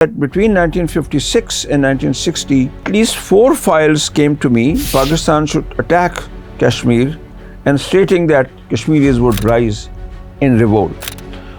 Between 1956 and 1960, at least 4 files came to me. Pakistan should attack Kashmir and stating that Kashmiris would rise in revolt.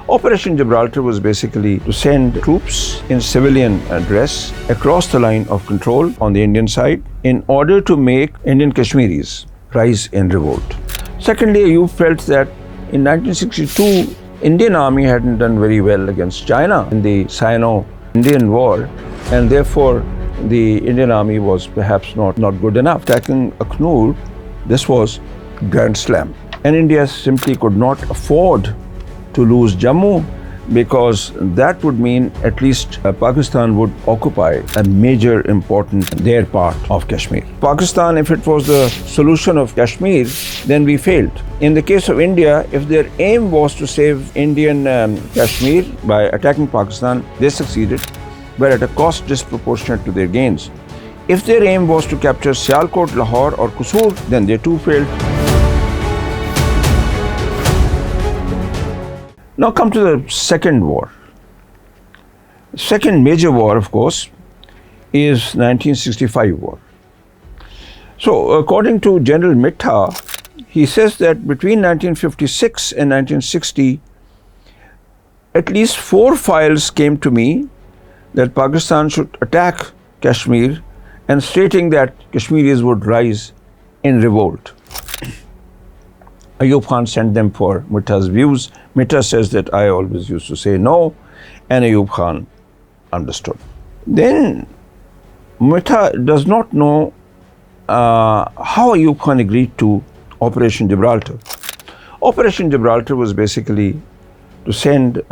Operation GIbralter was basically to send troops in civilian dress across the line of control on the Indian side in order to make Indian Kashmiris rise in revolt. Secondly, Ayub felt that in 1962, Indian army hadn't done very well against China in the Sino-Indian war, and therefore the Indian army was perhaps not good enough. Attacking Akhnur, this was Grand Slam. And India simply could not afford to lose Jammu, because that would mean at least Pakistan would occupy a major important their part of Kashmir. Pakistan, if it was the solution of Kashmir, then we failed. In the case of India, if their aim was to save Indian Kashmir by attacking Pakistan, they succeeded, but at a cost disproportionate to their gains. If their aim was to capture Sialkot, Lahore or Kusur, then they too failed. Now come to the second war. Second major war, of course, is 1965 war. So according to General Mitta, he says that between 1956 and 1960, at least 4 files came to me that Pakistan should attack Kashmir and stating that Kashmiris would rise in revolt. Ayub Khan sent them for Mitta's views. Mitta says that I always used to say no, and Ayub Khan understood. Then Mitta does not know how Ayub Khan agreed to Operation GIbralter. Operation GIbralter was basically to send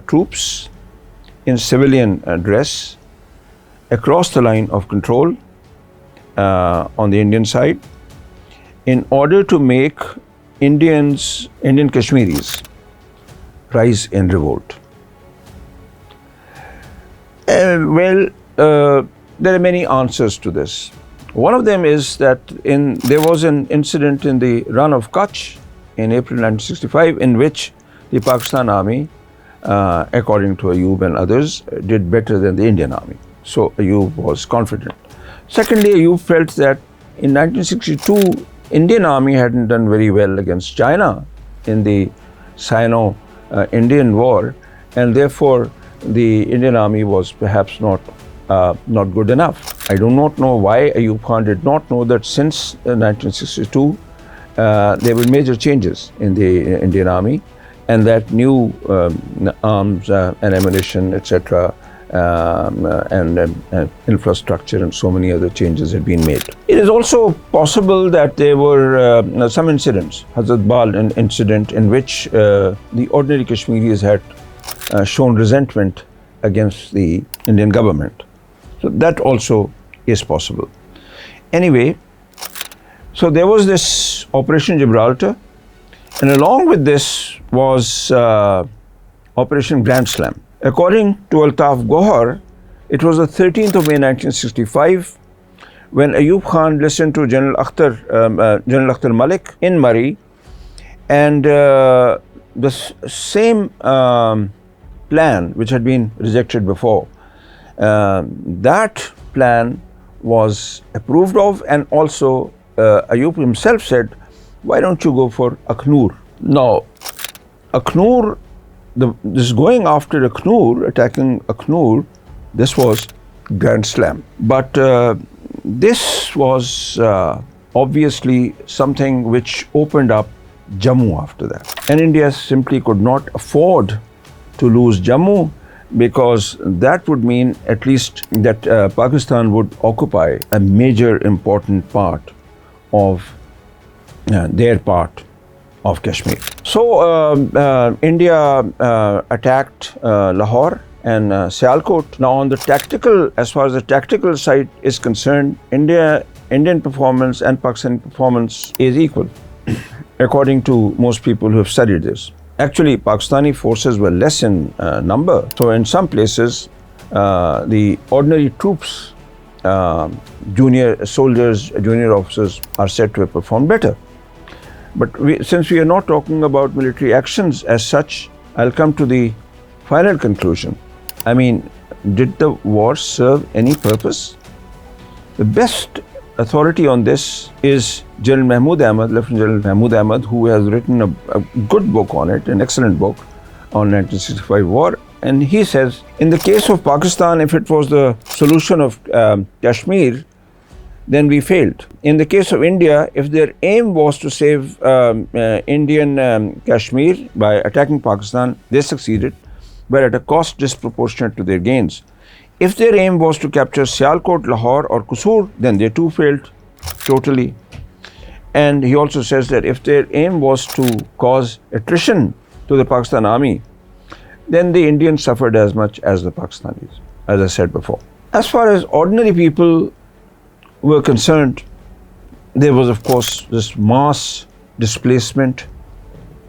troops in civilian dress across the line of control on the Indian side in order to make Indian Kashmiris rise in revolt. There are many answers to this. One of them is that there was an incident in the run of Kutch in April 1965 in which the Pakistan army, according to Ayub and others, did better than the Indian army. So Ayub was confident. Secondly, Ayub felt that in 1962, Indian army hadn't done very well against China in the Sino-Indian war, and therefore the Indian army was perhaps not good enough. I do not know why Ayub Khan did not know that since 1962 there were major changes in the Indian army, and that new arms and ammunition, etc., and infrastructure and so many other changes had been made. It is also possible that there were some incidents, Hazrat Bal incident, in which the ordinary Kashmiris had shown resentment against the Indian government. So that also is possible. Anyway, so there was this Operation GIbralter, and along with this was Operation Grand Slam. According to Altaf Gohar, it was the 13th of May 1965 when Ayub Khan listened to General Akhtar Malik in Murree, and the same plan which had been rejected before, that plan was approved of, and also Ayub himself said, why don't you go for Akhnur? Now, Akhnur, this going after Akhnur, attacking Akhnur, this was Grand Slam. But this was obviously something which opened up Jammu after that. And India simply could not afford to lose Jammu, because that would mean at least that Pakistan would occupy a major important part of their part of Kashmir. So India attacked Lahore and Sialkot. Now on the tactical, as far as the tactical side is concerned, Indian performance and Pakistani performance is equal, according to most people who have studied this. Actually, Pakistani forces were less in number. So in some places, the ordinary troops, junior soldiers, junior officers are said to have performed better. But since we are not talking about military actions as such, I'll come to the final conclusion. I mean, did the war serve any purpose? The best authority on this is General Mahmood Ahmad, Lieutenant General Mahmood Ahmad, who has written a good book on it, an excellent book on 1965 war. And he says, in the case of Pakistan, if it was the solution of Kashmir, then we failed. In the case of India, if their aim was to save Indian Kashmir by attacking Pakistan, they succeeded, but at a cost disproportionate to their gains. If their aim was to capture Sialkot, Lahore or Kusur, then they too failed totally. And he also says that if their aim was to cause attrition to the Pakistan army, then the Indians suffered as much as the Pakistanis, as I said before. As far as ordinary people were concerned, there was, of course, this mass displacement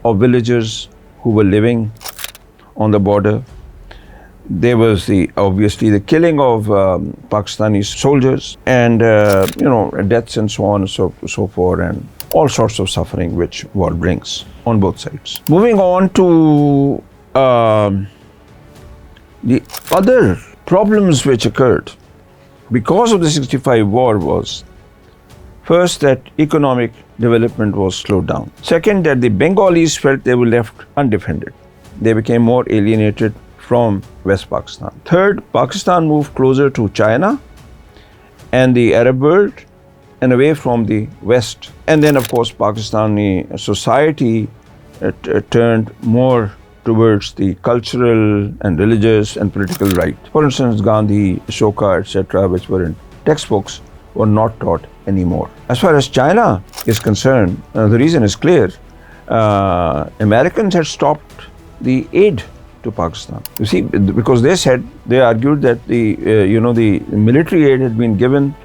of villagers who were living on the border. There was obviously the killing of Pakistani soldiers and deaths and so on and so forth, and all sorts of suffering which war brings on both sides. Moving on to the other problems which occurred because of the 65 war was, first, that economic development was slowed down. Second, that the Bengalis felt they were left undefended. They became more alienated from West Pakistan. Third, Pakistan moved closer to China and the Arab world and away from the West. And then, of course, Pakistani society turned more towards the cultural and religious and political right. For instance, Gandhi, Ashoka, etc., which were in textbooks, were not taught anymore. As far as China is concerned, the reason is clear. Americans had stopped the aid to Pakistan. You see, because they argued that the military aid had been given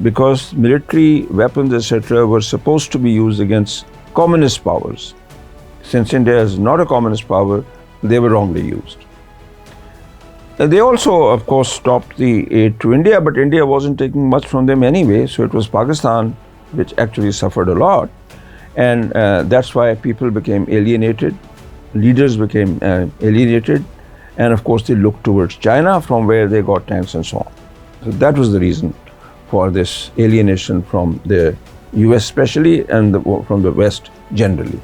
because military weapons, etc., were supposed to be used against communist powers. Since India is not a communist power, they were wrongly used. They also, of course, stopped the aid to India, but India wasn't taking much from them anyway, so it was Pakistan which actually suffered a lot. And that's why people became alienated, leaders became alienated, and of course they looked towards China from where they got tanks and so on. So that was the reason for this alienation from the US especially and from the West generally.